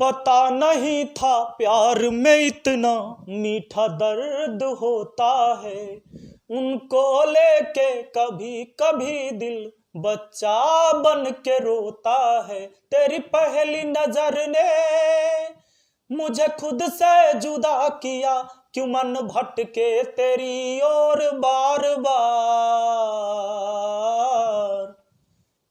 पता नहीं था प्यार में इतना मीठा दर्द होता है। उनको लेके कभी कभी दिल बच्चा बन के रोता है। तेरी पहली नजर ने मुझे खुद से जुदा किया, क्यों मन भटके तेरी ओर बार बार,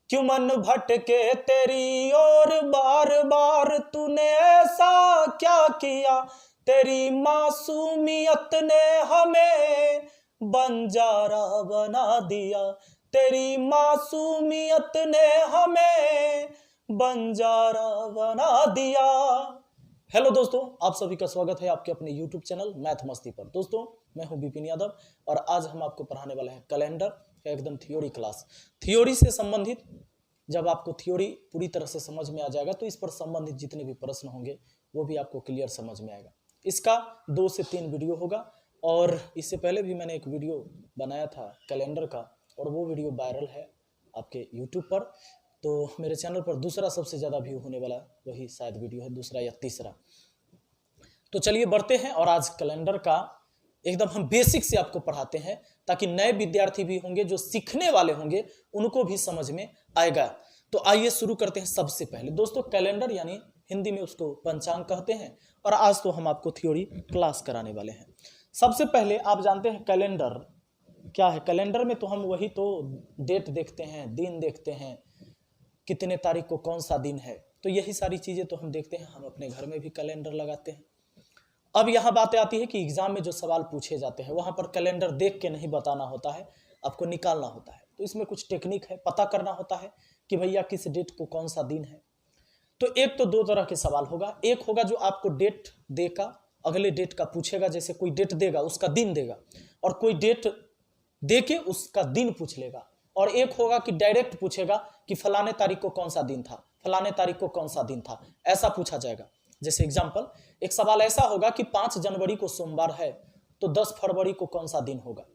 क्यों मन भटके तेरी ओर बार बार। तूने ऐसा क्या किया, तेरी मासूमियत ने हमें बंजारा बना दिया। तेरी मासूमियत ने हमें बंजारा बना दिया। हेलो दोस्तों, आप सभी का स्वागत है आपके अपने YouTube चैनल मैथ मस्ती पर। दोस्तों, मैं हूं विपिन यादव और आज हम आपको पढ़ाने वाले हैं कैलेंडर का एकदम थ्योरी क्लास। थ्योरी से संबंधित जब आपको थ्योरी पूरी तरह से समझ में आ जाएगा तो इस पर संबंधित जितने भी प्रश्न होंगे वो भी आपको क्लियर समझ में आएगा। इसका 2 से 3 वीडियो होगा और इससे पहले भी मैंने एक वीडियो बनाया था कैलेंडर का और वो वीडियो वायरल है आपके YouTube पर। तो मेरे चैनल पर दूसरा सबसे ज़्यादा व्यू होने वाला वही शायद वीडियो है, दूसरा या तीसरा। तो चलिए बढ़ते हैं और आज कैलेंडर का एकदम हम बेसिक से आपको पढ़ाते हैं ताकि नए विद्यार्थी भी होंगे जो सीखने वाले होंगे उनको भी समझ में आएगा। तो आइए शुरू करते हैं। सबसे पहले दोस्तों, कैलेंडर यानी हिंदी में उसको पंचांग कहते हैं और आज तो हम आपको थ्योरी क्लास कराने वाले हैं। सबसे पहले आप जानते हैं कैलेंडर क्या है। कैलेंडर में तो हम वही तो डेट देखते हैं, दिन देखते हैं, कितने तारीख को कौन सा दिन है, तो यही सारी चीजें तो हम देखते हैं। हम अपने घर में भी कैलेंडर लगाते हैं। अब यहाँ बात आती है कि एग्जाम में जो सवाल पूछे जाते हैं वहां पर कैलेंडर देख के नहीं बताना होता है, आपको निकालना होता है। तो इसमें कुछ टेक्निक है, पता करना होता है कि भैया किस डेट को कौन सा दिन है। तो एक तो 2 तरह के सवाल होगा। एक होगा जो आपको डेट देगा, अगले डेट का पूछेगा, जैसे कोई डेट देगा उसका दिन देगा, और कोई डेट दे के उसका दिन पूछ लेगा। और एक होगा कि डायरेक्ट पूछेगा कि फलाने तारीख को कौन सा दिन था, फलाने तारीख को कौन सा दिन था, ऐसा पूछा जाएगा। जैसे एग्जाम्पल, एक सवाल ऐसा होगा कि 5 जनवरी को सोमवार है तो 10 फरवरी को कौन सा दिन होगा,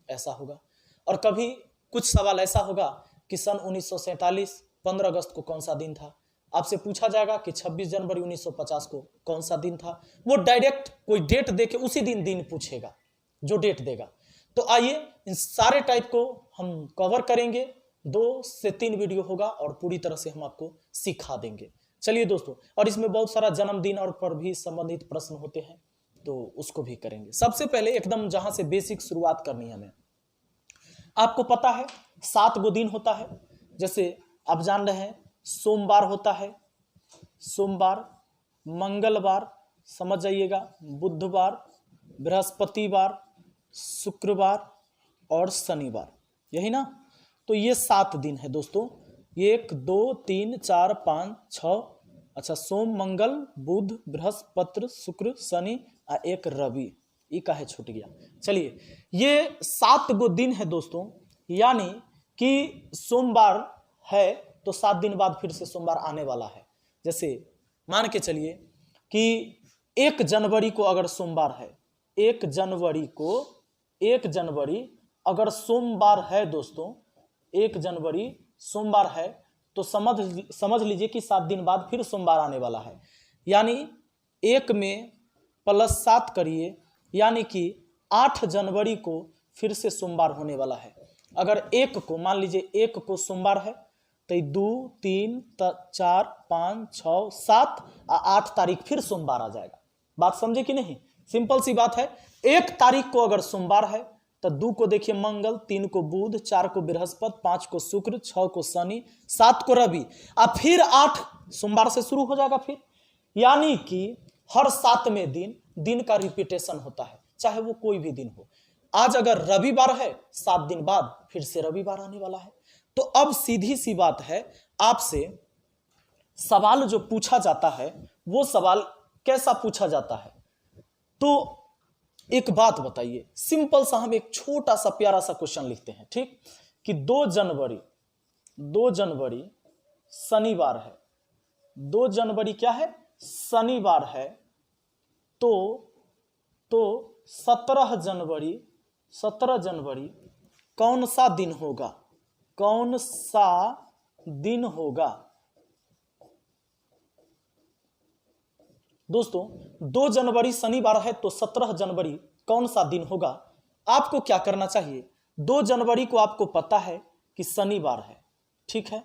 ऐसा होगा। और कभी कुछ सवाल ऐसा होगा कि सन 1947 15 अगस्त को कौन सा दिन था, आपसे पूछा जाएगा कि 26 जनवरी 1950 को कौन सा दिन था। वो डायरेक्ट कोई डेट दे के उसी दिन पूछेगा जो डेट देगा। तो आइए इन सारे टाइप को हम कवर करेंगे। 2 से 3 वीडियो होगा और पूरी तरह से हम आपको सिखा देंगे। चलिए दोस्तों, और इसमें बहुत सारा जन्मदिन और पर भी संबंधित प्रश्न होते हैं तो उसको भी करेंगे। सबसे पहले एकदम जहां से बेसिक शुरुआत करनी है हमें, आपको पता है 7 गो दिन होता है। जैसे आप जान रहे हैं सोमवार होता है, सोमवार, मंगलवार, समझ जाइएगा, बुधवार, बृहस्पतिवार, शुक्रवार और शनिवार, यही ना। तो ये 7 दिन है दोस्तों। 1 2 3 4 5 6, अच्छा, सोम मंगल बुध बृहस्पति शुक्र शनि और एक रवि, ये काहे छूट गया। चलिए, ये 7 गो दिन है दोस्तों। यानी कि सोमवार है तो 7 दिन बाद फिर से सोमवार आने वाला है। जैसे मान के चलिए कि 1 जनवरी को अगर सोमवार है, 1 जनवरी अगर सोमवार है दोस्तों, 1 जनवरी सोमवार है तो समझ लीजिए कि 7 दिन बाद फिर सोमवार आने वाला है। यानी 1 में +7 करिए, यानी कि 8 जनवरी को फिर से सोमवार होने वाला है। अगर 1 को मान लीजिए 1 को सोमवार है तो 2 3 4 5 6 7 और 8 तारीख फिर सोमवार आ जाएगा। बात समझे कि नहीं? सिंपल सी बात है। 1 तारीख को अगर सोमवार है तो 2 को देखिए मंगल, 3 को बुध, 4 को बृहस्पति, 5 को शुक्र, 6 को शनि, 7 को रवि, और फिर 8 सोमवार से शुरू हो जाएगा फिर। यानी कि हर 7वें दिन का रिपीटेशन होता है, चाहे वो कोई भी दिन हो। आज अगर रविवार है, 7 दिन बाद फिर से रविवार आने वाला है। तो अब सीधी सी बात है, आपसे सवाल जो पूछा जाता है वो सवाल कैसा पूछा जाता है। तो एक बात बताइए, सिंपल सा हम एक छोटा सा प्यारा सा क्वेश्चन लिखते हैं, ठीक, कि 2 जनवरी शनिवार है, 2 जनवरी क्या है, शनिवार है। तो 17 जनवरी कौन सा दिन होगा, कौन सा दिन होगा? दोस्तों 2 जनवरी शनिवार है तो 17 जनवरी कौन सा दिन होगा? आपको क्या करना चाहिए, 2 जनवरी को आपको पता है कि शनिवार है, ठीक है।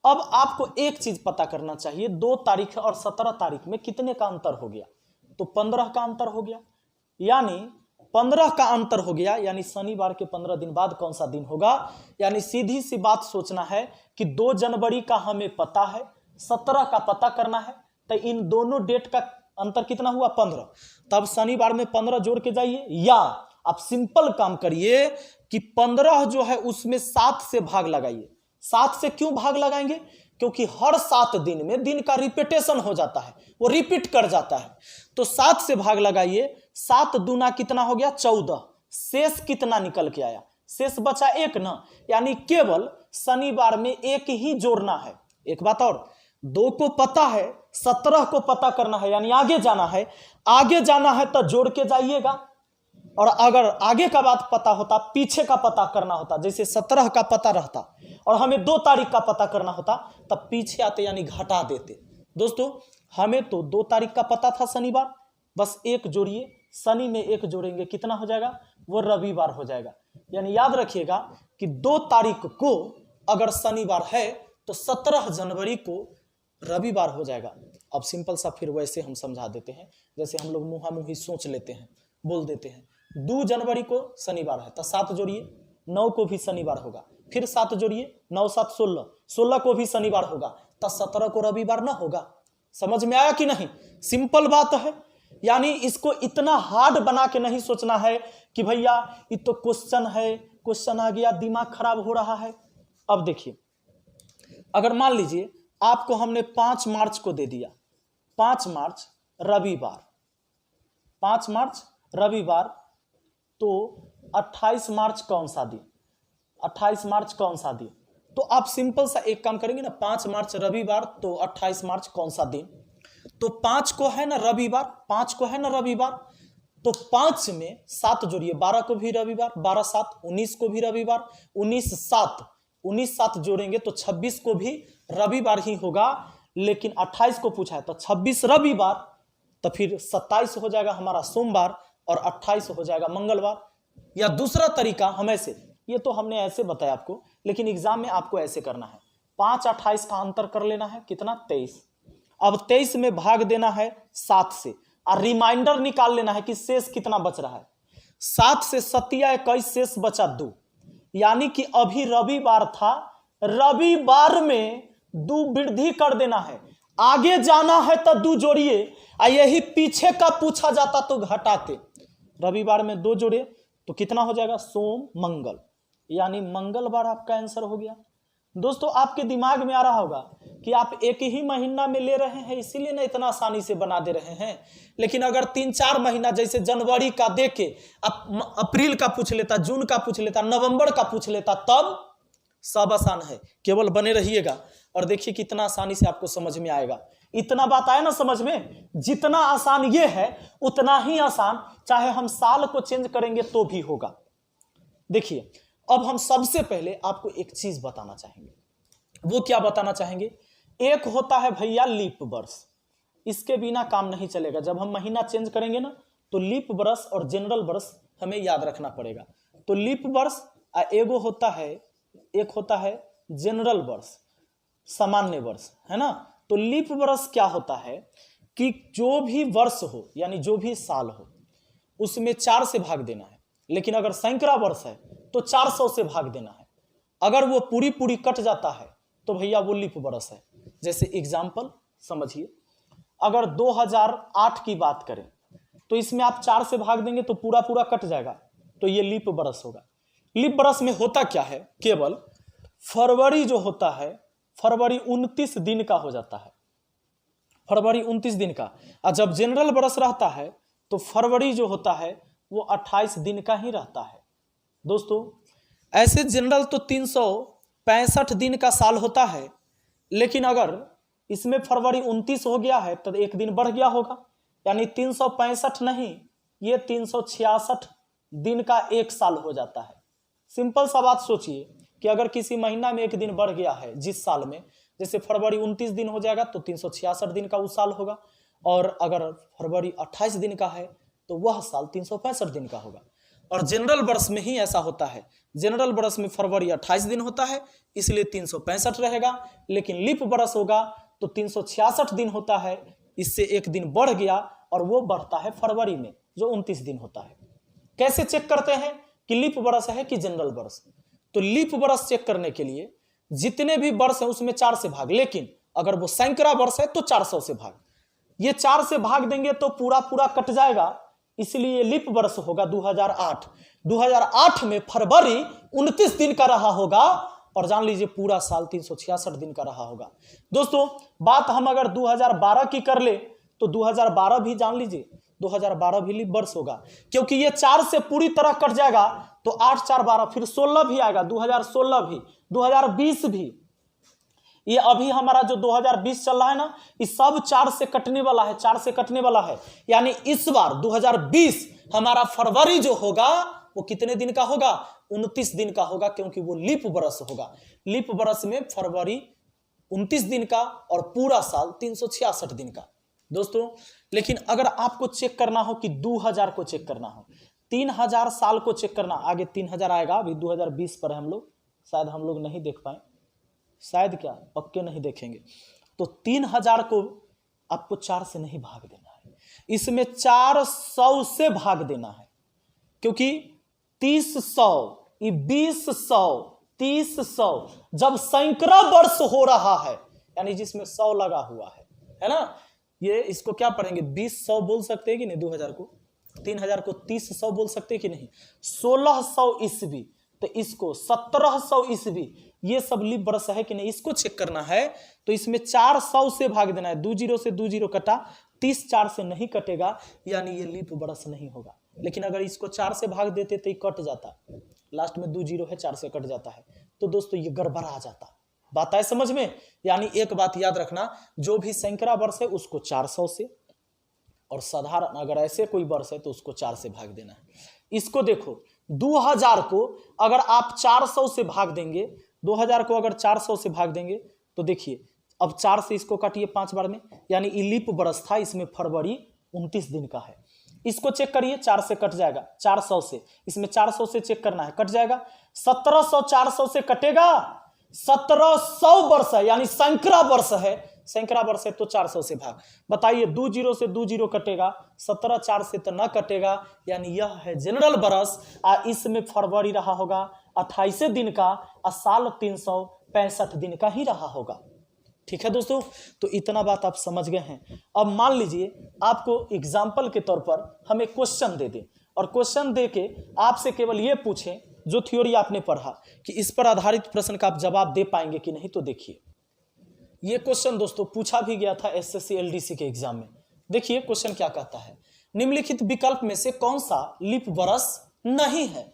अब आपको एक चीज पता करना चाहिए, 2 तारीख और 17 तारीख में कितने का अंतर हो गया? तो 15 का अंतर हो गया, यानी 15 का अंतर हो गया, यानी शनिवार के 15 दिन बाद कौन सा दिन होगा? यानी सीधी सी बात सोचना है कि 2 जनवरी का हमें पता है, 17 का पता करना है, तो इन दोनों डेट का अंतर कितना हुआ? 15। तब शनिवार में 15 जोड़ के जाइए, या आप सिंपल काम करिए कि 15 जो है उसमें 7 से भाग लगाइए। 7 से क्यों भाग लगाएंगे? क्योंकि हर 7 दिन में दिन का रिपीटेशन हो जाता है, वो रिपीट कर जाता है, तो 7 से भाग लगाइए। 7 दूना कितना हो गया? 14। शेष कितना निकल के आया? शेष बचा 1 ना, यानी केवल शनिवार में 1 ही जोड़ना है। एक बात और, 2 को पता है, 17 को पता करना है, यानी आगे जाना है। आगे जाना है तो जोड़ के जाइएगा, और अगर आगे का बात पता होता, पीछे का पता करना होता, जैसे 17 का पता रहता और हमें 2 तारीख का पता करना होता, तब पीछे आते यानी घटा देते। दोस्तों हमें तो 2 तारीख का पता था शनिवार, बस 1 जोड़िए, शनि में 1 जोड़ेंगे कितना हो जाएगा? वो रविवार हो जाएगा। यानी याद रखिएगा कि 2 तारीख को अगर शनिवार है तो 17 जनवरी को रविवार हो जाएगा। अब सिंपल सा फिर वैसे हम समझा देते हैं, जैसे हम लोग मुहा मुही सोच लेते हैं, बोल देते हैं। 2 जनवरी को शनिवार है तो 7 जोड़िए, 9 को भी शनिवार होगा, फिर 7 जोड़िए, 9 7 16, 16 को भी शनिवार होगा, तो 17 को रविवार ना होगा। समझ में आया कि नहीं? सिंपल बात है। यानी इसको इतना हार्ड बना के नहीं सोचना है कि भैया ये तो क्वेश्चन है, क्वेश्चन आ गया, दिमाग खराब हो रहा है। अब देखिए, अगर मान लीजिए आपको हमने 5 मार्च को दे दिया, 5 मार्च रविवार, 5 मार्च रविवार, तो 28 मार्च कौन सा दिन? 28 मार्च कौन सा दिन? तो आप सिंपल सा एक काम करेंगे ना, 5 मार्च रविवार तो 28 मार्च कौन सा दिन? तो 5 को है ना रविवार, 5 को है ना रविवार, तो 5 में 7 जोड़िए, 12 को भी रविवार, 12 7 19 को भी रविवार, 19 7 जोड़ेंगे तो 26 को भी रविवार ही होगा। लेकिन 28 को पूछा है तो 26 रविवार, तो फिर 27 हो जाएगा हमारा सोमवार और 28 हो जाएगा मंगलवार। या दूसरा तरीका हम ऐसे, ये तो हमने ऐसे बताया आपको, लेकिन एग्जाम में आपको ऐसे करना है, 5 28 का अंतर कर लेना है, कितना? 23। अब 23 में भाग देना है 7 से, और रिमाइंडर निकाल लेना है कि शेष कितना बच रहा है। 7 से 7 या 21, शेष बचा 2, यानी कि अभी रविवार था, रविवार में 2 वृद्धि कर देना है। आगे जाना है तो 2 जोड़िए, यही पीछे का पूछा जाता तो घटाते। रविवार में 2 जोड़े तो कितना हो जाएगा? सोम मंगल, यानी मंगलवार आपका आंसर हो गया। दोस्तों आपके दिमाग में आ रहा होगा कि आप एक ही महीना में ले रहे हैं, इसीलिए ना इतना आसानी से बना दे रहे हैं। लेकिन अगर 3-4 महीना, जैसे जनवरी का देके अप्रैल का पूछ लेता, जून का पूछ लेता, नवंबर का पूछ लेता, तब सब आसान है। केवल बने रहिएगा और देखिए कितना आसानी से आपको समझ में आएगा। इतना बात आया ना समझ में? जितना आसान ये है उतना ही आसान चाहे हम साल को चेंज करेंगे तो भी होगा। देखिए अब हम सबसे पहले आपको एक चीज बताना चाहेंगे। वो क्या बताना चाहेंगे? एक होता है भैया लीप वर्ष, इसके बिना काम नहीं चलेगा। जब हम महीना चेंज करेंगे ना तो लीप वर्ष और जनरल वर्ष हमें याद रखना पड़ेगा। तो लीप वर्ष एक होता है जनरल वर्ष, सामान्य वर्ष, है ना। तो लीप वर्ष क्या होता है कि जो भी वर्ष हो, यानी जो भी साल हो, उसमें 4 से भाग देना है। लेकिन अगर सैकड़ा वर्ष है तो 400 से भाग देना है। अगर वो पूरी कट जाता है तो भैया वो लीप वर्ष है। जैसे एग्जाम्पल समझिए, अगर 2008 की बात करें तो इसमें आप 4 से भाग देंगे तो पूरा कट जाएगा, तो ये लीप वर्ष होगा। लीप वर्ष में होता क्या है? केवल फरवरी जो होता है, फरवरी 29 दिन का हो जाता है, फरवरी 29 दिन का। और जब जनरल वर्ष रहता है तो फरवरी जो होता है वो 28 दिन का ही रहता है। दोस्तों ऐसे जनरल तो 365 दिन का साल होता है, लेकिन अगर इसमें फरवरी 29 हो गया है तो 1 दिन बढ़ गया होगा, यानी 365 नहीं, ये 366 दिन का 1 साल हो जाता है। सिंपल सा बात सोचिए कि अगर किसी महीना में 1 दिन बढ़ गया है जिस साल में, जैसे फरवरी 29 दिन हो जाएगा तो 366 दिन का उस साल होगा। और अगर फरवरी 28 दिन का है तो वह साल 365 दिन का होगा। और जनरल वर्ष में ही ऐसा होता है, जनरल वर्ष में फरवरी 28 दिन होता है इसलिए 365 रहेगा, लेकिन लीप वर्ष होगा तो 366 दिन होता है, इससे एक दिन बढ़ गया और वो बढ़ता है फरवरी में जो 29 दिन होता है। कैसे चेक करते हैं कि लीप वर्ष है कि जनरल वर्ष? तो लीप वर्ष चेक करने के लिए जितने भी वर्ष है उसमें 4 से भाग, लेकिन अगर वो सैकड़ा वर्ष है तो 400 से भाग। ये 4 से भाग देंगे तो पूरा पूरा कट जाएगा, इसलिए लीप वर्ष होगा 2008। 2008 में फरवरी 29 दिन का रहा होगा और जान लीजिए पूरा साल 366 दिन का रहा होगा। दोस्तों बात हम अगर 2012 की कर ले तो 2012 भी जान लीजिए 2012 भी लीप वर्ष होगा, क्योंकि ये 4 से पूरी तरह कट जाएगा तो 8 4 12 फिर 16 भी आएगा, 2016 भी, 2020 भी। ये अभी हमारा जो 2020 चल रहा है ना, इस सब 4 से कटने वाला है, 4 से कटने वाला है। यानी इस बार 2020 हमारा फरवरी जो होगा वो कितने दिन का होगा? 29 दिन का होगा, क्योंकि वो लीप वर्ष होगा। लीप वर्ष में फरवरी 29 दिन का और पूरा साल 366 दिन का। दोस्तों लेकिन अगर आपको चेक करना हो कि 2000 को चेक करना हो, 3000 साल को चेक करना, आगे 3000 आएगा, अभी 2020 पर हम लोग शायद हम लोग नहीं देख पाए, शायद क्या पक्के नहीं देखेंगे। तो 3000 को आपको 4 से नहीं भाग देना है, इसमें 400 से भाग देना है, क्योंकि 3000 ये 2000 3000 जब सैकड़ा वर्ष हो रहा है यानी जिसमें 100 लगा हुआ है ना, ये इसको क्या पढ़ेंगे? 2000 बोल सकते हैं कि नहीं? 2000 को 3000 को 3000 बोल सकते हैं कि नहीं? 1600 ईस्वी, तो इसको 1700 ईस्वी, ये सब लीप वर्ष है कि नहीं, इसको चेक करना है। तो इसमें 400 से भाग देना है, 20 से 20 कटा, 30 4 से नहीं कटेगा, यानी ये लीप वर्ष नहीं होगा। लेकिन अगर इसको 4 से भाग देते तो ये कट जाता, लास्ट में 20 है, 4 से कट जाता है, तो दोस्तों ये गड़बड़ा जाता। बात आए समझ में? यानी एक बात याद रखना, जो भी सैकड़ा वर्ष है उसको 400 से, और साधारण अगर ऐसे कोई वर्ष है तो उसको 4 से भाग देना है। इसको देखो 2000 को अगर आप 400 से भाग देंगे, 2000 को अगर 400 से भाग देंगे तो देखिए अब 4 से इसको काटिए 5 बार में, यानी लीप वर्ष था, इसमें फरवरी 29 दिन का है। इसको चेक करिए, 4 से कट जाएगा, 400 से, इसमें 400 से चेक करना है, कट जाएगा। 1700 400 से कटेगा, 1700 वर्ष है, यानी सैकड़ा वर्ष है, सैकड़ा वर्ष है तो 400 से भाग। बताइए 20 से 20 कटेगा, 17 4 से तो न कटेगा, यानी यह है जनरल वर्ष। इसमें फरवरी रहा होगा 28 दिन का और साल 365 दिन का ही रहा होगा। ठीक है दोस्तों, तो इतना बात आप समझ गए हैं। अब मान लीजिए आपको एग्जाम्पल के तौर पर हम एक क्वेश्चन दे दें और क्वेश्चन दे के आपसे केवल ये पूछें जो थ्योरी आपने पढ़ा कि इस पर आधारित प्रश्न का आप जवाब दे पाएंगे कि नहीं। तो देखिए ये क्वेश्चन दोस्तों पूछा भी गया था एसएससी एलडीसी के एग्जाम में। देखिए क्वेश्चन क्या कहता है, निम्नलिखित विकल्प में से कौन सा लीप वर्ष नहीं है?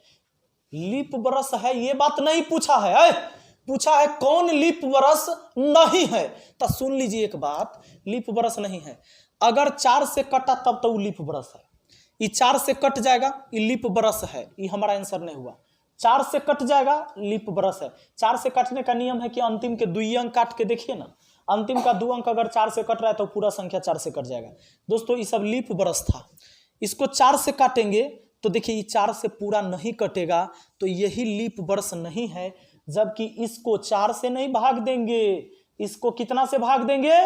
लीप वर्ष है ये बात नहीं पूछा है, पूछा है कौन लीप वर्ष नहीं है। तो सुन लीजिए एक बात, लीप वर्ष नहीं है, अगर 4 से कटा तब तो लीप वर्ष है। ये 4 से कट जाएगा, ये लीप वर्ष है, ये हमारा आंसर नहीं हुआ। 4 से कट जाएगा, लीप वर्ष है। 4 से कटने का नियम है कि अंतिम के 2 अंक काट के देखिए ना, अंतिम का 2 अंक अगर 4 से कट रहा है तो पूरा संख्या 4 से कट जाएगा। दोस्तों ये सब लीप वर्ष था, इसको 4 से काटेंगे तो देखिए ये 4 से पूरा नहीं कटेगा, तो यही लीप वर्ष नहीं है। जबकि इसको 4 से नहीं भाग देंगे, इसको कितना से भाग देंगे?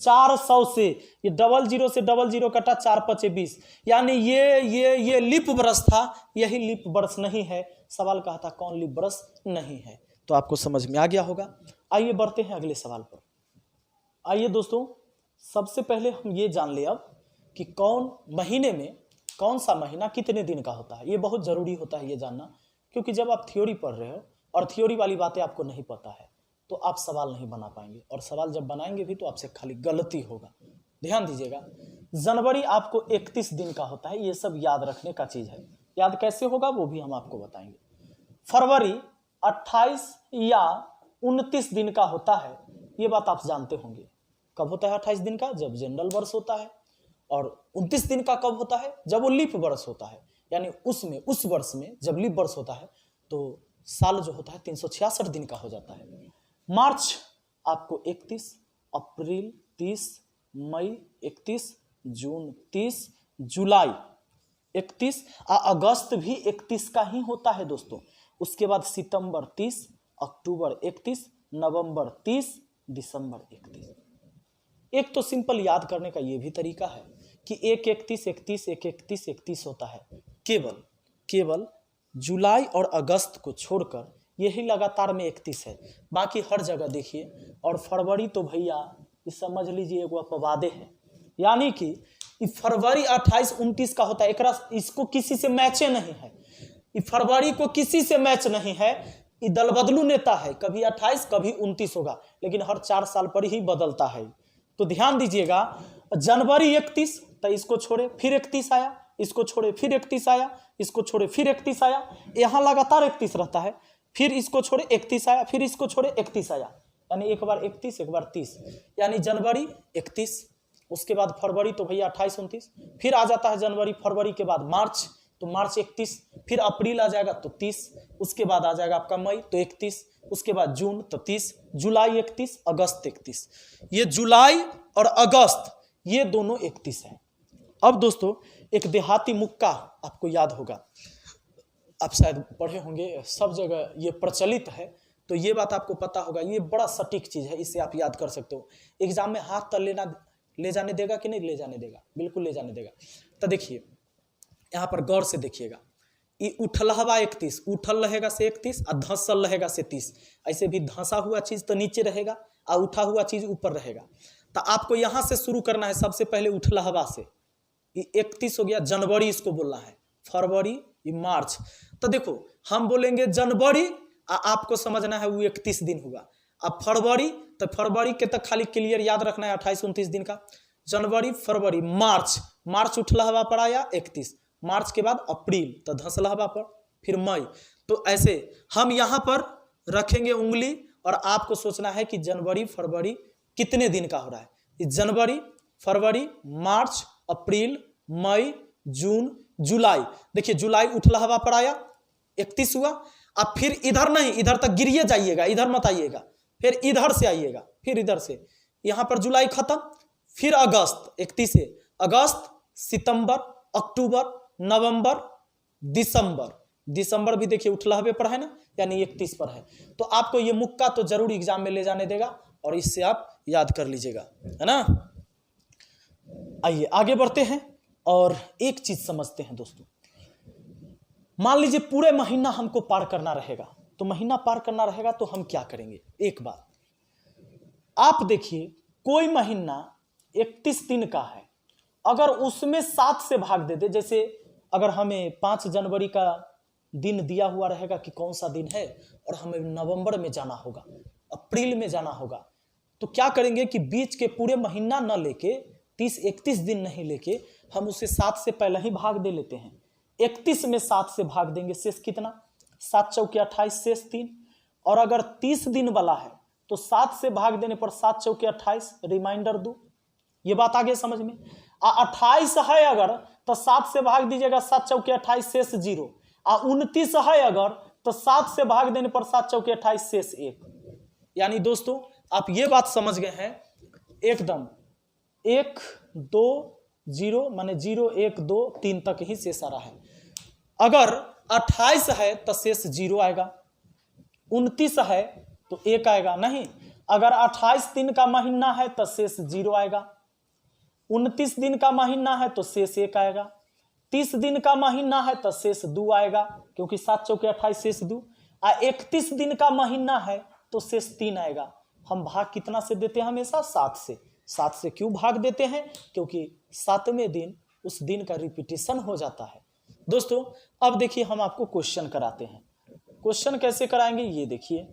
400 से। ये 00 से 00 कटा, 4 5 20, यानी ये लीप वर्ष था, यही लीप वर्ष नहीं है। सवाल कहा था कौन लीप वर्ष नहीं है, तो आपको समझ में आ गया होगा। आइए बढ़ते हैं अगले सवाल पर। आइए दोस्तों सबसे पहले हम ये जान ले अब कि कौन महीने में कौन सा महीना कितने दिन का होता है। ये बहुत जरूरी होता है ये जानना, क्योंकि जब आप थ्योरी पढ़ रहे हो और थ्योरी वाली बातें आपको नहीं पता है तो आप सवाल नहीं बना पाएंगे, और सवाल जब बनाएंगे भी तो आपसे खाली गलती होगा। ध्यान दीजिएगा, जनवरी आपको 31 दिन का होता है, ये सब याद रखने का चीज है। याद कैसे होगा वो भी हम आपको बताएंगे। फरवरी 28 या 29 दिन का होता है, ये बात आप जानते होंगे। कब होता है 28 दिन का? जब जनरल वर्ष होता है। और 29 दिन का कब होता है? जब वो लीप वर्ष होता है, यानी उसमें उस वर्ष में जब लीप वर्ष होता है तो साल जो होता है 366 दिन का हो जाता है। मार्च आपको 31, अप्रैल 30, मई 31, जून 30, जुलाई 31, अगस्त भी 31 का ही होता है दोस्तों। उसके बाद सितंबर 30, अक्टूबर 31, नवंबर 30, दिसंबर 31। एक तो सिंपल याद करने का ये भी तरीका है कि 1/31, 31, 1/31, 31 होता है। केवल जुलाई और अगस्त को छोड़कर यही लगातार में 31 है, बाकी हर जगह देखिए। और फरवरी तो भैया ये समझ लीजिए वो अपवादे है, यानी कि फरवरी 28, 29 का होता है। इसको किसी से मैचे नहीं है, फरवरी को किसी से मैच नहीं है। ये दल बदलू नेता है, कभी 28 कभी 29 होगा, लेकिन हर 4 साल पर ही बदलता है। तो ध्यान दीजिएगा, जनवरी 31, तो इसको छोड़े फिर 31 आया, इसको छोड़े फिर 31 आया, इसको छोड़े फिर 31 आया, यहाँ लगातार 31 रहता है। फिर इसको छोड़े 31 आया, फिर इसको छोड़े 31 आया, यानी एक बार 31 एक बार 30, यानी जनवरी 31। उसके बाद फरवरी तो भैया 28, 29, फिर आ जाता है जनवरी। फरवरी के बाद मार्च, तो मार्च 31, फिर अप्रैल आ जाएगा तो 30, उसके बाद आ जाएगा आपका मई तो 31, उसके बाद जून तो 30, जुलाई 31, अगस्त 31। ये जुलाई और अगस्त ये दोनों 31 है। अब दोस्तों एक देहाती मुक्का आपको याद होगा, आप शायद पढ़े होंगे, सब जगह ये प्रचलित है, तो ये बात आपको पता होगा। ये बड़ा सटीक चीज है, इससे आप याद कर सकते हो। एग्जाम में हाथ तक ले जाने देगा कि नहीं ले जाने देगा? बिल्कुल ले जाने देगा। तो देखिए यहाँ पर गौर से देखिएगा, ये उठलहवा 31, उठल रहेगा से 31 और धंसल रहेगा से 30। ऐसे भी धंसा हुआ चीज तो नीचे रहेगा और उठा हुआ चीज ऊपर रहेगा। तो आपको यहाँ से शुरू करना है, सबसे पहले उठलहवा से। ये 31 हो गया, जनवरी इसको बोलना है, फरवरी, ये मार्च। तो देखो हम बोलेंगे जनवरी, आपको समझना है वो 31 दिन हुआ। अब फरवरी, तो फरवरी के तक खाली क्लियर याद रखना है 28, 29 दिन का। जनवरी, फरवरी, मार्च, मार्च उठलहवा पर आया 31, मार्च के बाद अप्रैल तो धंसलहवा पर, फिर मई। तो ऐसे हम यहाँ पर रखेंगे उंगली और आपको सोचना है कि जनवरी फरवरी कितने दिन का हो रहा है। जनवरी, फरवरी, मार्च, अप्रैल, मई, जून, जुलाई। देखिए जुलाई उठलहवा पर आया 31 हुआ। अब फिर इधर नहीं, इधर तक गिरिए जाइएगा, इधर मत आइएगा, फिर इधर से आइएगा, फिर इधर से। यहाँ पर जुलाई खत्म, फिर अगस्त 31 से अगस्त, सितंबर, अक्टूबर, नवंबर, दिसंबर। दिसंबर भी देखिए उठलहवे पर है ना, यानी 31 पर है। तो आपको ये मुक्का तो जरूर एग्जाम में ले जाने देगा और इससे आप याद कर लीजिएगा, है ना। आइए आगे बढ़ते हैं और एक चीज समझते हैं दोस्तों। मान लीजिए पूरे महीना हमको पार करना रहेगा, तो महीना पार करना रहेगा तो हम क्या करेंगे। एक बात आप देखिए, कोई महीना 31 दिन का है, अगर उसमें 7 से भाग दे दे, जैसे अगर हमें 5 जनवरी का दिन दिया हुआ रहेगा कि कौन सा दिन है और हमें नवंबर में जाना होगा, अप्रैल में जाना होगा, तो क्या करेंगे कि बीच के पूरे महीना न लेके 30-31 दिन नहीं लेके हम उसे 7 से पहले ही भाग दे लेते हैं। 31 में 7 से भाग देंगे, शेष कितना, 7 चौके 28, शेष 3। और अगर 30 दिन वाला है तो 7 से भाग देने पर 7 चौके 28, रिमाइंडर 2। ये बात आगे समझ में। 28 है अगर तो 7 से भाग दीजिएगा, 7 चौके 28, शेष 0। 29 है अगर तो 7 से भाग देने पर 7 चौके 28, शेष 1। यानी दोस्तों आप ये बात समझ गए हैं एकदम, 1 2 0 माने 0 1 2 3 तक ही शेष आ रहा है। अगर 28 है तो शेष 0 आएगा, 29 है तो 1 आएगा नहीं। अगर 28 दिन का महीना है तो शेष 0 आएगा, 29 दिन का महीना है तो शेष 1 आएगा, 30 दिन का महीना है तो शेष 2 आएगा, क्योंकि 7 चौके 28, शेष 2। 31 दिन का महीना है तो शेष 3 आएगा। हम भाग कितना से देते हैं हमेशा, 7 से। 7 से क्यों भाग देते हैं, क्योंकि 7वें दिन उस दिन का रिपीटेशन हो जाता है। दोस्तों अब देखिए हम आपको क्वेश्चन कराते हैं। क्वेश्चन कैसे कराएंगे ये देखिए।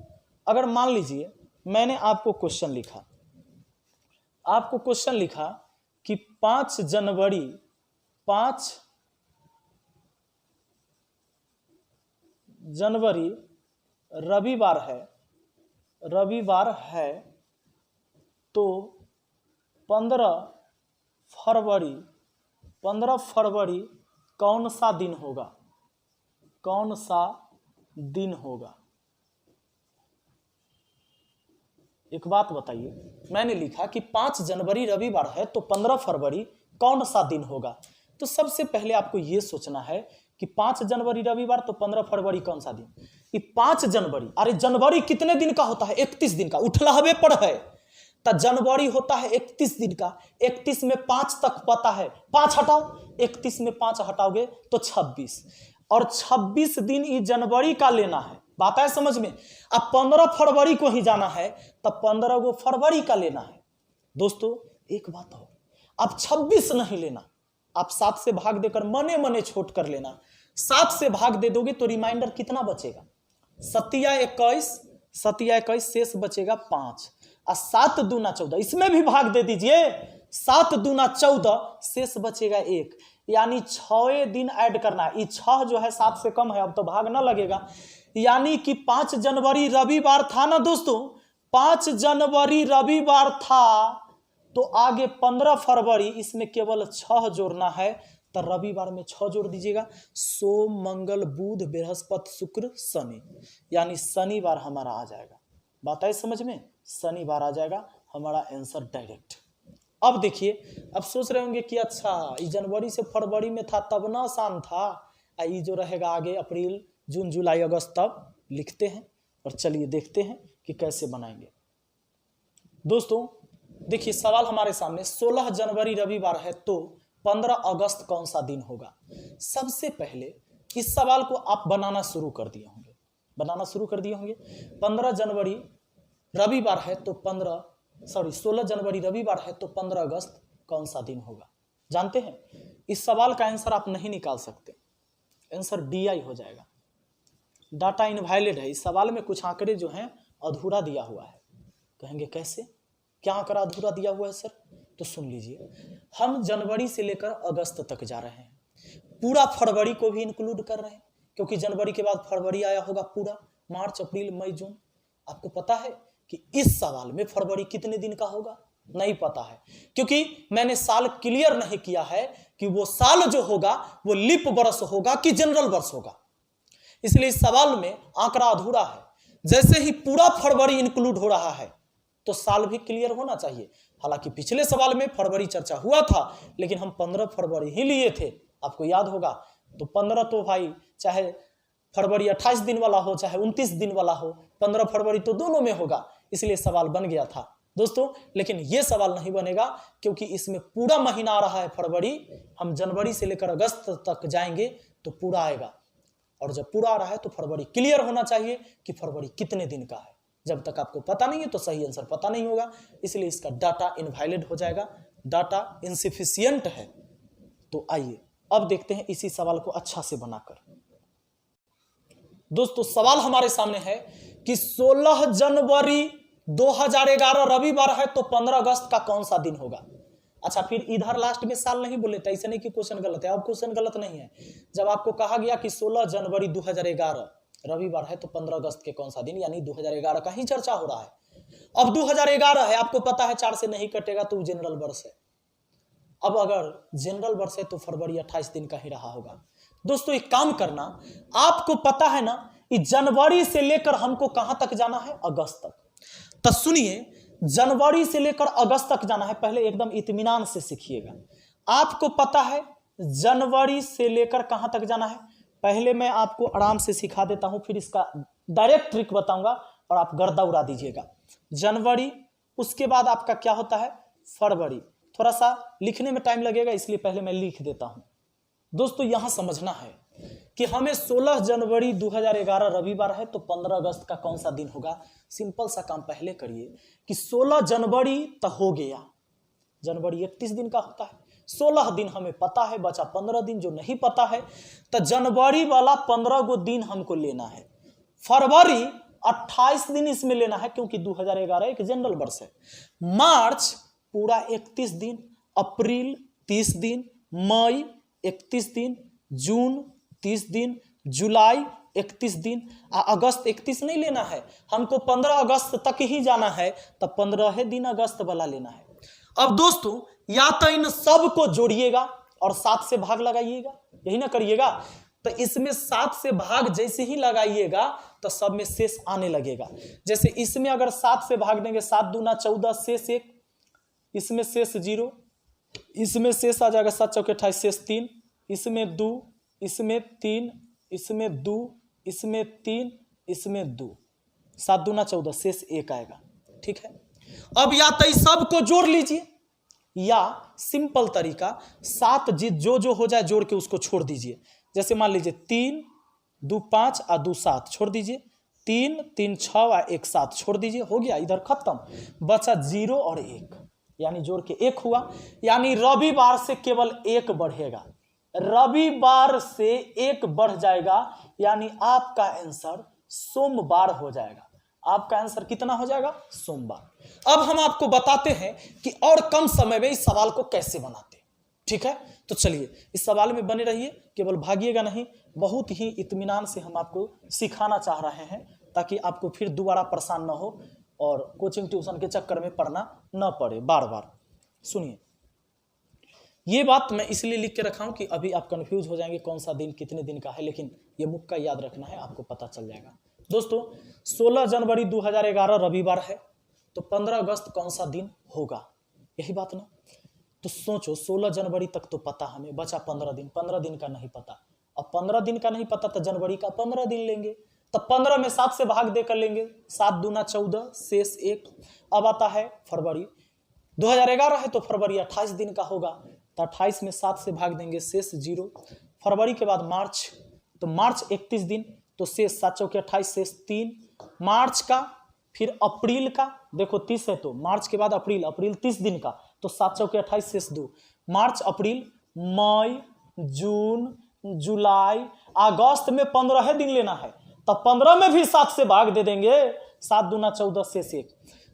अगर मान लीजिए मैंने आपको क्वेश्चन लिखा कि 5 जनवरी रविवार है तो 15 फरवरी कौन सा दिन होगा। एक बात बताइए, मैंने लिखा कि 5 जनवरी रविवार है तो 15 फरवरी कौन सा दिन होगा? तो सबसे पहले आपको यह सोचना है कि 5 जनवरी रविवार, तो 15 फरवरी कौन सा दिन? ये 5 जनवरी, अरे जनवरी कितने दिन का होता है? 31 दिन का। उठलावे पर है तो जनवरी होता है 31 दिन का। 31 में 5 तक पता है, 5 हटाओ, 31 में 5 हटाओगे तो 26, और 26 दिन ये जनवरी का लेना है। बात है समझ में? अब 15 फरवरी को ही जाना है तब 15 को फरवरी का लेना है। दोस्तों एक बात हो, आप 26 नहीं लेना, आप 7 से भाग देकर मने मने छोट कर लेना। 7 से भाग दे दोगे तो रिमाइंडर कितना बचेगा? 7 शेष बचेगा 5, और 7 दूना 14, इसमें भी भाग दे दीजिए, 7 दूना 14, शेष बचेगा 1, यानी 6 दिन ऐड करना है। ये 6 जो है 7 से कम है, अब तो भाग ना लगेगा, यानी कि 5 जनवरी रविवार था ना दोस्तों, 5 जनवरी रविवार था, तो आगे 15 फरवरी, इसमें केवल 6 जोड़ना है, तो रविवार में 6 जोड़ दीजिएगा। सोम मंगल बुध बृहस्पति शुक्र शनि, यानी शनिवार हमारा आ जाएगा। बात है समझ में? शनिवार आ जाएगा हमारा आंसर डायरेक्ट। अब देखिए, अब सोच रहे होंगे कि अच्छा ये जनवरी से फरवरी में था तब ना आसान था, ये जो रहेगा आगे अप्रैल जून जुलाई अगस्त, तब लिखते हैं और चलिए देखते हैं कि कैसे बनाएंगे। दोस्तों देखिए सवाल हमारे सामने, 16 जनवरी रविवार है तो 15 अगस्त कौन सा दिन होगा? सबसे पहले इस सवाल को आप बनाना शुरू कर दिए होंगे, 15 जनवरी रविवार है तो 16 जनवरी रविवार है तो 15 अगस्त कौन सा दिन होगा? जानते हैं इस सवाल का आंसर आप नहीं निकाल सकते, आंसर DI हो जाएगा। डाटा इनवैलिड है। इस सवाल में कुछ आंकड़े जो हैं अधूरा दिया हुआ है। कहेंगे कैसे, क्या आंकड़ा अधूरा दिया हुआ है सर? तो सुन लीजिए, हम जनवरी से लेकर अगस्त तक जा रहे हैं, पूरा फरवरी को भी इंक्लूड कर रहे हैं, क्योंकि जनवरी के बाद फरवरी आया होगा पूरा, मार्च अप्रैल मई जून। आपको पता है कि इस सवाल में फरवरी कितने दिन का होगा? नहीं पता है, क्योंकि मैंने साल क्लियर नहीं किया है कि वो साल जो होगा वो लीप वर्ष होगा कि जनरल वर्ष होगा, इसलिए इस सवाल में आंकड़ा अधूरा है। जैसे ही पूरा फरवरी इंक्लूड हो रहा है तो साल भी क्लियर होना चाहिए। हालांकि पिछले सवाल में फरवरी चर्चा हुआ था, लेकिन हम 15 फरवरी ही लिए थे, आपको याद होगा। तो 15 तो भाई चाहे फरवरी 28 दिन वाला हो चाहे 29 दिन वाला हो, 15 फरवरी तो दोनों में होगा, इसलिए सवाल बन गया था दोस्तों। लेकिन यह सवाल नहीं बनेगा क्योंकि इसमें पूरा महीना आ रहा है फरवरी, हम जनवरी से लेकर अगस्त तक जाएंगे तो पूरा आएगा, और जब पूरा आ रहा है तो फरवरी क्लियर होना चाहिए कि फरवरी कितने दिन का है। जब तक आपको पता नहीं है तो सही आंसर पता नहीं होगा, इसलिए इसका डाटा इनवैलिड हो जाएगा, डाटा इनसफिशिएंट है। तो आइए अब देखते हैं इसी सवाल को अच्छा से बनाकर। दोस्तों सवाल हमारे सामने है कि 16 जनवरी 2011 रविवार है तो 15 अगस्त का कौन सा दिन होगा? अच्छा, फिर इधर लास्ट में साल नहीं बोले थे, ऐसे नहीं कि क्वेश्चन गलत है। अब क्वेश्चन गलत नहीं है। जब आपको कहा गया कि 16 जनवरी 2011 रविवार है तो 15 अगस्त के कौन सा दिन, यानी 2011 का ही चर्चा हो रहा है। अब 2011 है, आपको पता है 4 से नहीं कटेगा तो जनरल वर्ष है। अब अगर जनरल वर्ष है तो फरवरी 28 दिन का ही रहा होगा। दोस्तों एक काम करना, आपको पता है ना कि जनवरी से लेकर हमको कहां तक जाना है? अगस्त तक। तो सुनिए, जनवरी से लेकर अगस्त तक जाना है, पहले एकदम इत्मीनान से सीखिएगा। आपको पता है जनवरी से लेकर कहां तक जाना है? पहले मैं आपको आराम से सिखा देता हूं, फिर इसका डायरेक्ट ट्रिक बताऊंगा और आप गर्दा उड़ा दीजिएगा। जनवरी, उसके बाद आपका क्या होता है? फरवरी। थोड़ा सा लिखने में टाइम लगेगा इसलिए पहले मैं लिख देता हूं। दोस्तों यहां समझना है कि हमें 16 जनवरी 2011 रविवार है तो 15 अगस्त का कौन सा दिन होगा? सिंपल सा काम पहले करिए कि 16 जनवरी तो हो गया, जनवरी 31 दिन का होता है, 16 दिन हमें पता है, बचा 15 दिन जो नहीं पता है, तो जनवरी वाला 15 गो दिन हमको लेना है। फरवरी 28 दिन इसमें लेना है क्योंकि 2011 एक जनरल वर्ष है। मार्च पूरा 31 दिन, अप्रैल 30 दिन, मई 31 दिन, जून 30 दिन, जुलाई 31 दिन, अगस्त 31 नहीं लेना है, हमको 15 अगस्त तक ही जाना है, तब 15 दिन अगस्त वाला लेना है। अब दोस्तों या तो इन सब को जोड़िएगा और 7 से भाग लगाइएगा, यही ना करिएगा। तो इसमें 7 से भाग जैसे ही लगाइएगा तो सब में शेष आने लगेगा। जैसे इसमें अगर 7 से भाग देंगे, 7 दूना 14, शेष 1, इसमें शेष 0, इसमें शेष आ जाएगा 7 चौके 28, शेष 3, इसमें 2, इसमें 3, इसमें 2, इसमें 3, इसमें 2, 7 दूना 14, शेष 1 आएगा। ठीक है, अब या तो इस सब को जोड़ लीजिए या सिंपल तरीका 7 जो हो जाए जोड़ के उसको छोड़ दीजिए। जैसे मान लीजिए 3 2 5 और 2 7 छोड़ दीजिए, 3 3 6 और 1 7 छोड़ दीजिए, हो गया, इधर खत्म, बचा 0 और 1, यानी जोड़ के 1 हुआ। यानी रविवार से केवल 1 बढ़ेगा, रविवार से 1 बढ़ जाएगा, यानी आपका आंसर सोमवार हो जाएगा। आपका आंसर कितना हो जाएगा? सोमवार। अब हम आपको बताते हैं कि और कम समय में इस सवाल को कैसे बनाते हैं। ठीक है, तो चलिए इस सवाल में बने रहिए, केवल भागिएगा नहीं, बहुत ही इत्मीनान से हम आपको सिखाना चाह रहे हैं ताकि आपको फिर दोबारा परेशान ना हो और कोचिंग ट्यूशन के चक्कर में पढ़ना न पड़े बार बार। सुनिए, ये बात मैं इसलिए लिख के रखा हूं कि अभी आप कंफ्यूज हो जाएंगे कौन सा दिन कितने दिन का है, लेकिन ये मुक्का याद रखना है, आपको पता चल जाएगा। दोस्तों 16 जनवरी 2011 रविवार है, तो 15 अगस्त कौन सा दिन होगा? यही बात ना। तो सोचो 16 जनवरी तक तो पता हमें, बचा 15 दिन, 15 दिन का नहीं पता। अब 15 दिन का नहीं पता तो जनवरी का 15 दिन लेंगे, तो 15 में 7 से भाग देकर लेंगे, 7 दूना 14, शेष 1। अब आता है फरवरी, 2011 है तो फरवरी 28 दिन का होगा, तो 28 में 7 से भाग देंगे, शेष 0। फरवरी के बाद मार्च, तो मार्च 31 दिन, तो शेष 7 चौके 28, शेष 3। मार्च का, फिर अप्रैल का, देखो 30 है तो मार्च के बाद अप्रैल, अप्रैल 30 दिन का, तो 7 चौके 28, शेष 2। मार्च, अप्रैल, मई, जून, जुलाई, अगस्त में 15 दिन लेना है, तो 15 में भी 7 से भाग दे देंगे, 7 दूना 14, शेष 1।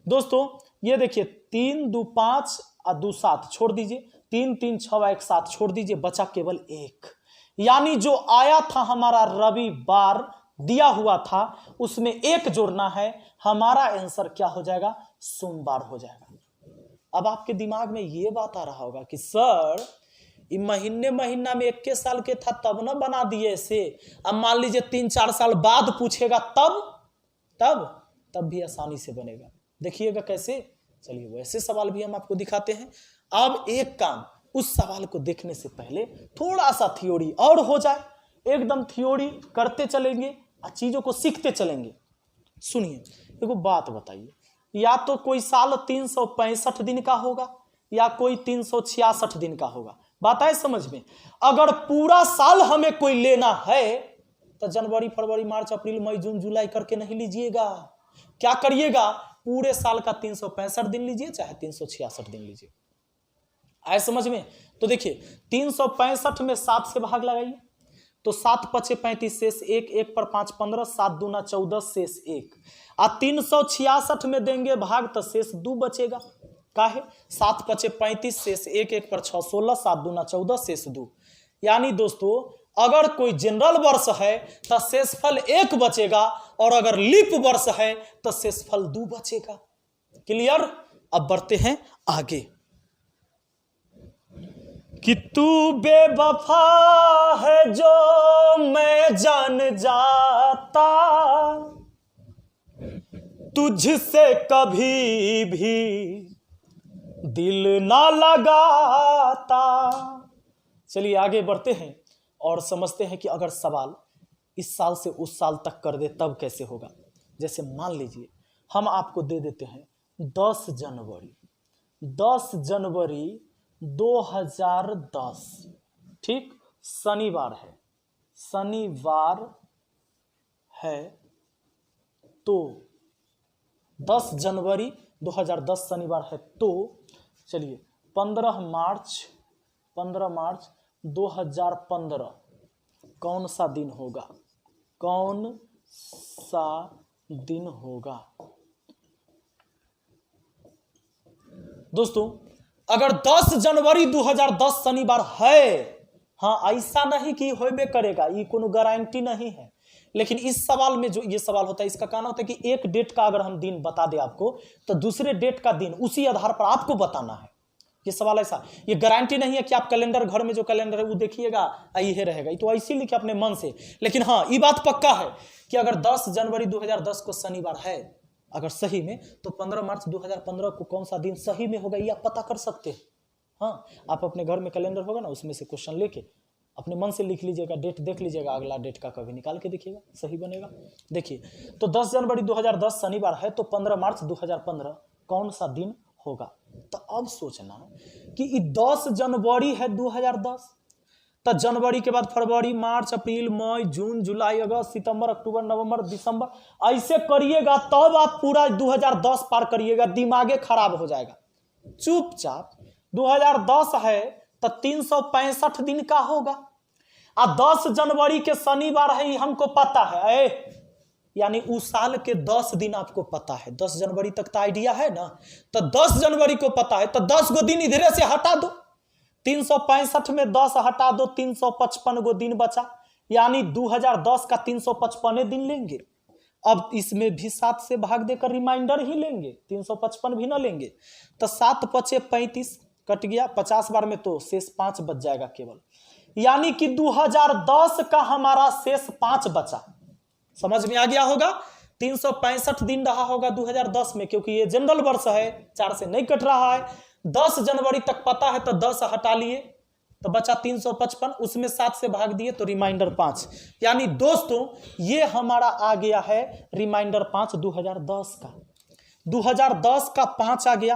दोस्तों ये देखिए 3 2 5 और 2 7 छोड़ दीजिए, 3 3 6 और 1 7 छोड़ दीजिए, बचा केवल 1। यानी जो आया था हमारा रविवार दिया हुआ था उसमें 1 जोड़ना है, हमारा आंसर क्या हो जाएगा? सोमवार हो जाएगा। अब आपके दिमाग में ये बात आ रहा होगा कि सर ये महीना में 21 साल के था तब ना बना दिए ऐसे, अब मान लीजिए 3-4 साल बाद पूछेगा तब भी आसानी से बनेगा। देखिएगा कैसे, चलिए वैसे सवाल भी हम आपको दिखाते हैं। अब एक काम, उस सवाल को देखने से पहले थोड़ा सा थ्योरी और हो जाए, एकदम थ्योरी करते चलेंगे और चीजों को सीखते चलेंगे। सुनिए, एगो बात बताइए, या तो कोई साल 365 दिन का होगा या कोई 366 दिन का होगा, बात आए समझ में? अगर पूरा साल हमें कोई लेना है तो जनवरी फरवरी मार्च अप्रैल मई जून जुलाई करके नहीं लीजिएगा, क्या करिएगा? पूरे साल का 365 दिन लीजिए, चाहे 366 दिन लीजिए। आए समझ में? तो देखिए 365 में 7 से भाग लगाइए, तो 7 पचे 35, शेष 1, 1 पर 5 15, 7 दूना 14, शेष 1। और 366 में देंगे भाग तो शेष 2 बचेगा, काहे? 7 पचे 35, शेष 1, 1 पर 6 16, 7 दूना 14, शेष 2। यानी दोस्तों अगर कोई जनरल वर्ष है तो शेषफल 1 बचेगा, और अगर लीप वर्ष है तो शेषफल 2 बचेगा। क्लियर? अब बढ़ते हैं आगे कि तू बेवफा है जो मैं जान जाता, तुझसे कभी भी दिल ना लगाता। चलिए आगे बढ़ते हैं और समझते हैं कि अगर सवाल इस साल से उस साल तक कर दे तब कैसे होगा। जैसे मान लीजिए हम आपको दे देते हैं 10 जनवरी 2010, ठीक, शनिवार है, तो 10 जनवरी 2010 शनिवार है, तो चलिए 15 मार्च 2015 कौन सा दिन होगा? दोस्तों अगर 10 जनवरी 2010 शनिवार है, हाँ ऐसा नहीं कि होबे करेगा, ये कोनो गारंटी नहीं है, लेकिन इस सवाल में जो ये सवाल होता है इसका कहना होता है कि एक डेट का अगर हम दिन बता दे आपको तो दूसरे डेट का दिन उसी आधार पर आपको बताना है। ये सवाल ऐसा, ये गारंटी नहीं है कि आप कैलेंडर, घर में जो कैलेंडर है वो देखिएगा ये रहेगा, ये तो ऐसे लिखे अपने मन से। लेकिन हाँ ये बात पक्का है कि अगर 10 जनवरी 2010 को शनिवार है अगर सही में, तो 15 मार्च 2015 को कौन सा दिन सही में होगा ये आप पता कर सकते हैं। हाँ, आप अपने घर में कैलेंडर होगा ना, उसमें से क्वेश्चन लेके अपने मन से लिख लीजिएगा, डेट देख लीजिएगा, अगला डेट का कभी निकाल के देखिएगा, सही बनेगा। देखिए, तो 10 जनवरी 2010 शनिवार है, तो 15 मार्च 2015 कौन सा दिन होगा? तो अब सोचना कि 10 जनवरी है 2010, तो जनवरी के बाद फरवरी, मार्च, अप्रैल, मई, जून, जुलाई, अगस्त, सितंबर, अक्टूबर, नवंबर, दिसंबर, ऐसे करिएगा तब आप पूरा 2010 पार करिएगा, दिमागे खराब हो जाएगा। चुपचाप 2010 है तो 365 दिन का होगा, और 10 जनवरी के शनिवार है, हमको पता है, यानी उस साल के 10 दिन आपको पता है, 10 जनवरी तक तो आइडिया है ना, तो 10 जनवरी को पता है, तो 10 गो दिन इधरे से हटा दो, 365 में 10 हटा दो, 355 गो दिन बचा, यानी 2010 का 355 दिन लेंगे। अब इसमें भी 7 से भाग देकर रिमाइंडर ही लेंगे, 355 भी ना लेंगे, तो 7 पचे 35 कट गया, 50 बार में तो शेष 5 बच जाएगा केवल, यानी कि 2010 का हमारा शेष 5 बचा। समझ में आ गया होगा? 365 दिन रहा होगा 2010 में, क्योंकि ये जनरल वर्ष है, 4 से नहीं कट रहा है। 10 जनवरी तक पता है तो 10 हटा लिए तो बचा 355, उसमें 7 से भाग दिए तो रिमाइंडर 5, यानी दोस्तों ये हमारा आ गया है रिमाइंडर 5 2010 का। 2010 का 5 आ गया।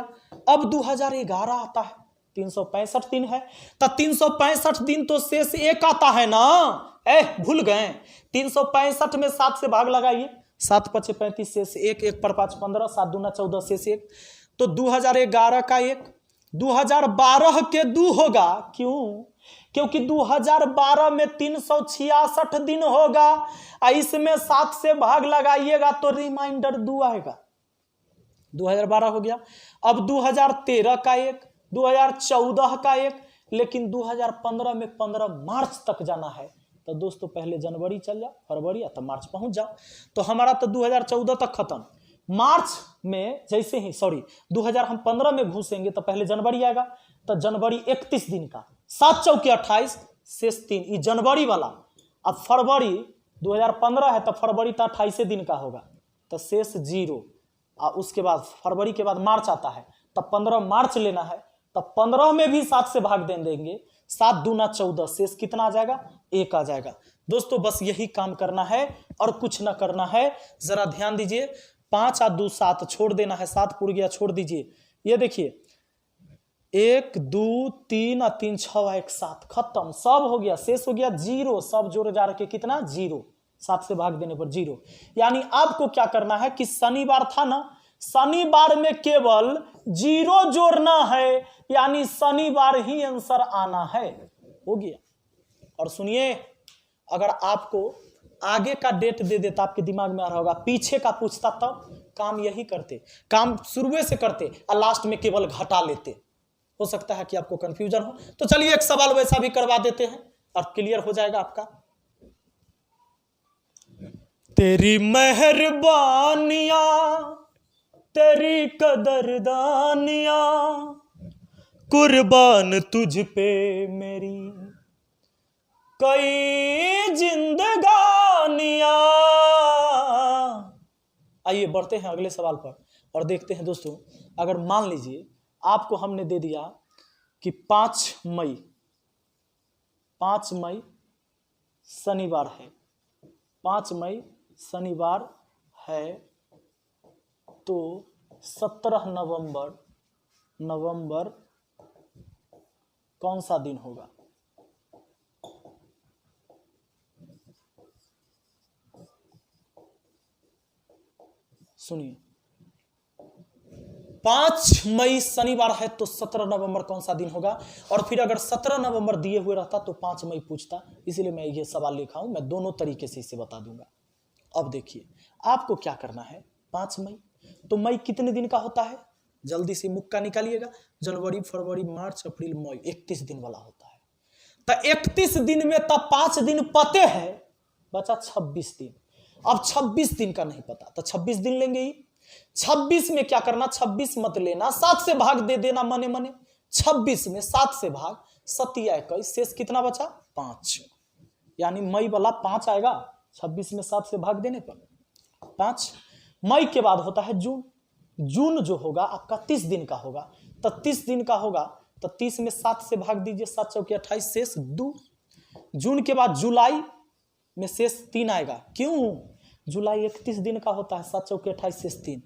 अब 2011 आता है, 365 दिन है, तो 365 दिन तो शेष 1 आता है ना, भूल गए? 365 में 7 से भाग लगाइए, 7 पचे 35 शेष 1, 1 पर 5 15, 7 दूना 14 शेष 1, तो 2011 का 1, 2012 के 2 होगा। क्यों? क्योंकि 2012 में 366 दिन होगा, इसमें 7 से भाग लगाइएगा तो रिमाइंडर 2 आएगा। 2012 हो गया। अब 2013 का 1, 2014 का 1, लेकिन 2015 में 15 मार्च तक जाना है, तो दोस्तों पहले जनवरी चल जाओ, फरवरी या तो मार्च पहुंच जाओ, तो हमारा तो 2014 तक खत्म। मार्च में जैसे ही 2015 में घुसेंगे तो पहले जनवरी आएगा, तो जनवरी 31 दिन का, 7 चौके 28 शेष 3, ये जनवरी वाला। अब फरवरी 2015 है तो फरवरी तो 28 दिन का होगा, तो शेष 0, और उसके बाद फरवरी के बाद मार्च आता है, तब 15 मार्च लेना है, तब 15 में भी 7 से भाग दे देंगे, 7 दूना 14 शेष कितना आ जाएगा? 1 आ जाएगा। दोस्तों बस यही काम करना है और कुछ ना करना है। जरा ध्यान दीजिए, 5 और 2 7 छोड़ देना है, 7 पुर गया, छोड़ दीजिए। ये देखिए 1 2 3 और 3 6 और 1 7, खत्म, सब हो गया, शेष हो गया 0, सब जोड़ जा रखे कितना? 0, 7 से भाग देने पर 0। यानी आपको क्या करना है कि शनिवार था ना, शनिवार में केवल 0 जोड़ना है, यानी शनिवार ही आंसर आना है, हो गया। और सुनिए, अगर आपको आगे का डेट दे देता, आपके दिमाग में आ रहा होगा, पीछे का पूछता तब काम यही करते, काम शुरू से करते और लास्ट में केवल घटा लेते। हो सकता है कि आपको कंफ्यूजन हो, तो चलिए एक सवाल वैसा भी करवा देते हैं और क्लियर हो जाएगा आपका। तेरी मेहरबानियां, तेरी कदरदानियां, कुर्बान तुझ पे मेरी कई जिंदगानियां। आइए बढ़ते हैं अगले सवाल पर और देखते हैं दोस्तों, अगर मान लीजिए आपको हमने दे दिया कि 5 मई शनिवार है, 5 मई शनिवार है, तो 17 नवंबर कौन सा दिन होगा? सुनिए, 5 मई शनिवार है तो 17 नवंबर कौन सा दिन होगा? और फिर अगर 17 नवंबर दिए हुए रहता तो 5 मई पूछता, इसलिए मैं ये सवाल लिखा हूं, मैं दोनों तरीके से इसे बता दूंगा। अब देखिए आपको क्या करना है, 5 मई, तो मई कितने दिन का होता है? जल्दी से मुक्का निकालिएगा, जनवरी फरवरी मार्च अप्रैल मई 31 दिन वाला होता है, तो 31 दिन में तब 5 दिन पते हैं, बचा 26 दिन। अब 26 दिन का नहीं पता तो 26 दिन लेंगे ही। 26 में क्या करना, 26 मत लेना, 7 से भाग दे देना मने मने। 26 में 7 से भाग, 7 या 21, शेष कितना बचा? 5, यानी मई वाला 5 आएगा, 26 में 7 से भाग देने पर 5। मई के बाद होता है जून। जून जो होगा आपका 30 दिन का होगा, तो 30 दिन का होगा तो 30 में 7 से भाग दीजिए, 7 चौके 28, शेष 2। जून के बाद जुलाई में शेष 3 आएगा। क्यों? जुलाई 31 दिन का होता है, 7 चौके 28, शेष 3।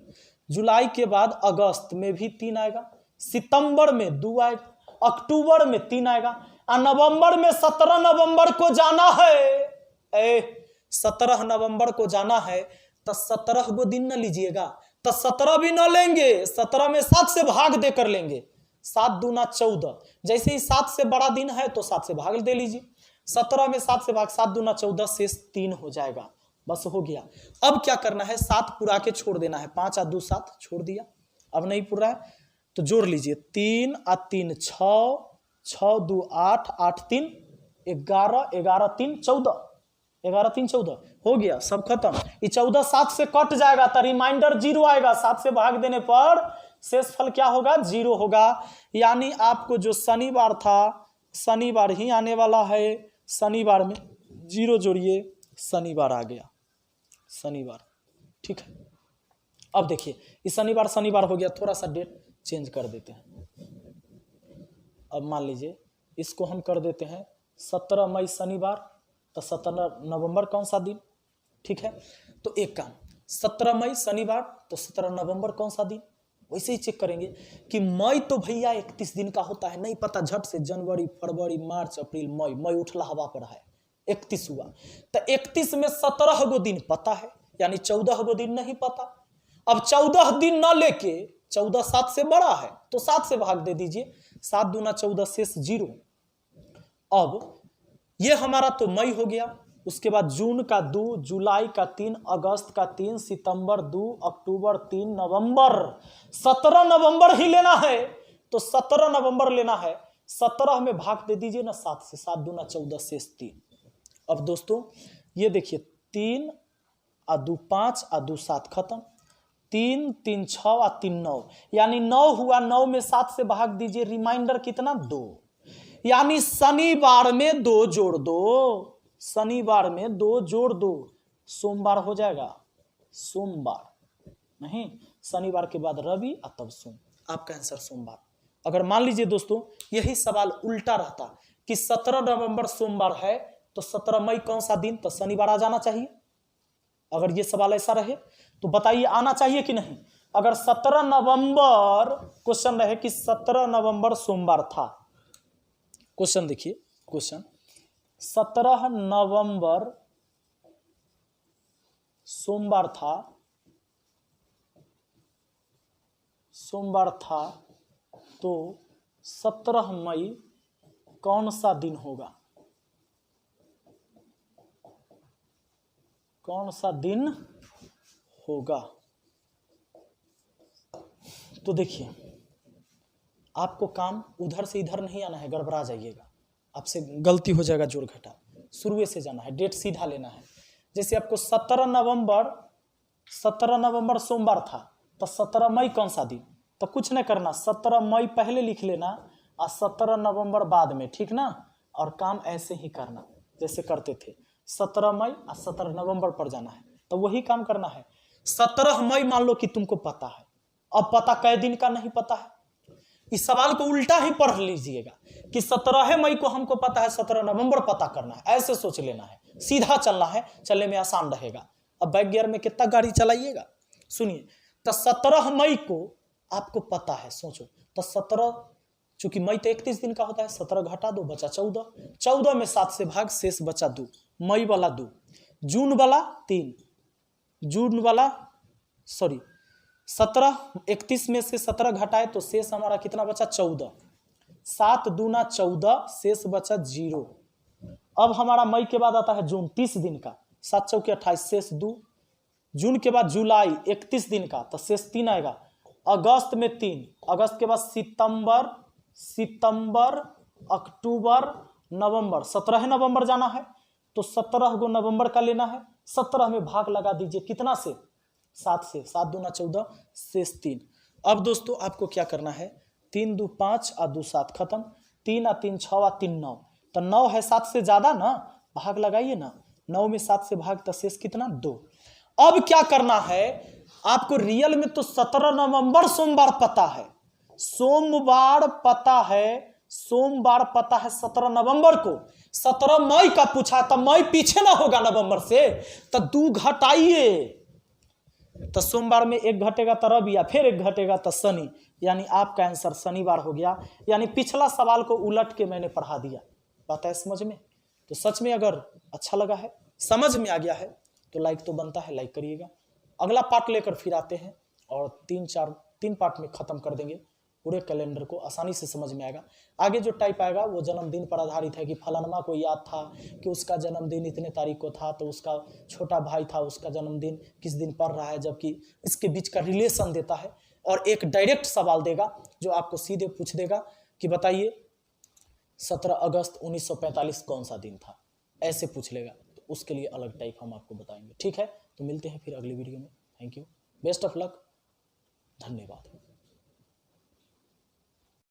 जुलाई के बाद अगस्त में भी 3 आएगा, सितंबर में 2 आएगा, अक्टूबर में 3 आएगा, और नवंबर में 17 नवंबर को जाना है। 17 नवंबर को जाना है तो 17 गो दिन न लीजिएगा, तो 17 भी न लेंगे, 17 में 7 से भाग देकर लेंगे। 7 दूना 14, जैसे ही 7 से बड़ा दिन है तो 7 से भाग दे लीजिए। 17 में 7 से भाग, 7 दूना 14, शेष 3 हो जाएगा। बस हो गया। अब क्या करना है, 7 पुरा के छोड़ देना है। 5 और 2 7 छोड़ दिया, अब नहीं पूरा है तो जोड़ लीजिए। 3 और 3 6, 6 2 8, 8 3 11, 11 3 14, 11 3 14 हो गया, सब खत्म। ये 14 7 से कट जाएगा तो रिमाइंडर 0 आएगा। 7 से भाग देने पर शेषफल क्या होगा? 0 होगा। यानी आपको जो शनिवार था, शनिवार ही आने वाला है। शनिवार में 0 जोड़िए, शनिवार आ गया, शनिवार। ठीक है, अब देखिए इस शनिवार शनिवार हो गया, थोड़ा सा डेट चेंज कर देते हैं। अब मान लीजिए इसको हम कर देते हैं 17 मई शनिवार, तो 17 नवंबर कौन सा दिन? ठीक है, तो एक काम, 17 मई शनिवार तो 17 नवंबर कौन सा दिन? वैसे ही चेक करेंगे कि मई तो भैया 31 दिन का होता है, नहीं पता झट से जनवरी फरवरी मार्च अप्रैल मई, मई उठला हवा पर है, 31 हुआ। तो 31 में 17 गो दिन पता है, यानी 14 गो दिन नहीं पता। अब 14 दिन ना लेके 14 7 से बड़ा है तो 7 से भाग दे दीजिए, 7 दूना 14, शेष 0। अब ये हमारा तो मई हो गया, उसके बाद जून का 2, जुलाई का 3, अगस्त का 3, सितंबर 2, अक्टूबर 3, नवंबर 17 नवंबर ही लेना है तो 17 नवंबर लेना है। 17 में भाग दे दीजिए ना 7 से, 7 दूना 14, शेष 3। अब दोस्तों ये देखिए 3 और 2 5 और 2 7 खत्म, 3 3 6 और 3 9, यानी 9 हुआ। 9 में 7 से भाग दीजिए, रिमाइंडर कितना? 2। यानी शनिवार में 2 जोड़ दो, शनिवार में 2 जोड़ दो, सोमवार हो जाएगा। सोमवार नहीं, शनिवार के बाद रवि और तब सोम, आपका आंसर सोमवार। अगर मान लीजिए दोस्तों यही सवाल उल्टा रहता कि 17 नवंबर सोमवार है तो 17 मई कौन सा दिन? तो शनिवार आ जाना चाहिए। अगर ये सवाल ऐसा रहे तो बताइए आना चाहिए कि नहीं? अगर 17 नवंबर क्वेश्चन रहे कि 17 नवंबर सोमवार था, क्वेश्चन देखिए, क्वेश्चन 17 नवंबर सोमवार था, तो 17 मई कौन सा दिन होगा? कौन सा दिन होगा? तो देखिए आपको काम उधर से इधर नहीं आना है, गड़बड़ा जाइएगा, आपसे गलती हो जाएगा जोड़ घटा। शुरू से जाना है, डेट सीधा लेना है। जैसे आपको 17 नवंबर सोमवार था तो 17 मई कौन सा दिन? तो कुछ नहीं करना, 17 मई पहले लिख लेना और 17 नवंबर बाद में, ठीक ना? और काम ऐसे ही करना जैसे करते थे, 17 मई और 17 नवंबर पर जाना है, तो वही काम करना है। 17 मई मान लो कि तुमको पता है, अब पता कै दिन का नहीं पता है। इस सवाल को उल्टा ही पढ़ लीजिएगा कि 17 मई को हमको पता है, 17 नवंबर पता करना है, ऐसे सोच लेना है, सीधा चलना है, चलने में आसान रहेगा। अब बैक गियर में कितना गाड़ी चलाइएगा, सुनिए। तो 17 मई को आपको पता है, सोचो तो 17, चूंकि मई तो 31 दिन का होता है, 17 घटा दो बचा 14, 14 में 7 से भाग, शेष बचा 2, मई वाला 2, जून वाला 3, 17 31 में से 17 घटाए तो शेष हमारा कितना बचा? 14, 7 दूना 14, शेष बचा 0। अब हमारा मई के बाद आता है जून, 30 दिन का, 7 चौके 28, शेष 2। जून के बाद जुलाई 31 दिन का, तो शेष 3 आएगा। अगस्त में 3, अगस्त के बाद सितंबर, अक्टूबर, नवंबर, 17 नवंबर जाना है तो 17 गो नवंबर का लेना है। 17 में भाग लगा दीजिए, कितना से? 7 से, 7 दूना 14, शेष 3। अब दोस्तों आपको क्या करना है, 3 2 5 और 2 7 खत्म, 3 और 3 6 और 3 9, तो 9 है 7 से ज्यादा ना, भाग लगाइए ना, 9 में 7 से भाग तो शेष कितना? 2। अब क्या करना है आपको, रियल में तो 17 नवंबर सोमवार पता है, सोमवार पता है, सोमवार पता है 17 नवंबर को, 17 मई का पूछा, तो मई पीछे ना होगा नवंबर से, तो 2 घटाइए, तो सोमवार में 1 घटेगा तो रवि, या फिर 1 घटेगा तो शनि, यानी आपका आंसर शनिवार हो गया। यानी पिछला सवाल को उलट के मैंने पढ़ा दिया। बात है समझ में? तो सच में अगर अच्छा लगा है, समझ में आ गया है, तो लाइक तो बनता है, लाइक करिएगा। अगला पार्ट लेकर फिर आते हैं और 3 पार्ट में खत्म कर देंगे पूरे कैलेंडर को, आसानी से समझ में आएगा। आगे जो टाइप आएगा वो जन्मदिन पर आधारित है कि फलानमा को याद था कि उसका जन्मदिन इतने तारीख को था, तो उसका छोटा भाई था, उसका जन्मदिन किस दिन पड़ रहा है, जबकि इसके बीच का रिलेशन देता है। और एक डायरेक्ट सवाल देगा जो आपको सीधे पूछ देगा कि बताइए 17 अगस्त 1945 कौन सा दिन था, ऐसे पूछ लेगा। तो उसके लिए अलग टाइप हम आपको बताएंगे। ठीक है, तो मिलते हैं फिर अगली वीडियो में। Thank you, best of luck, धन्यवाद।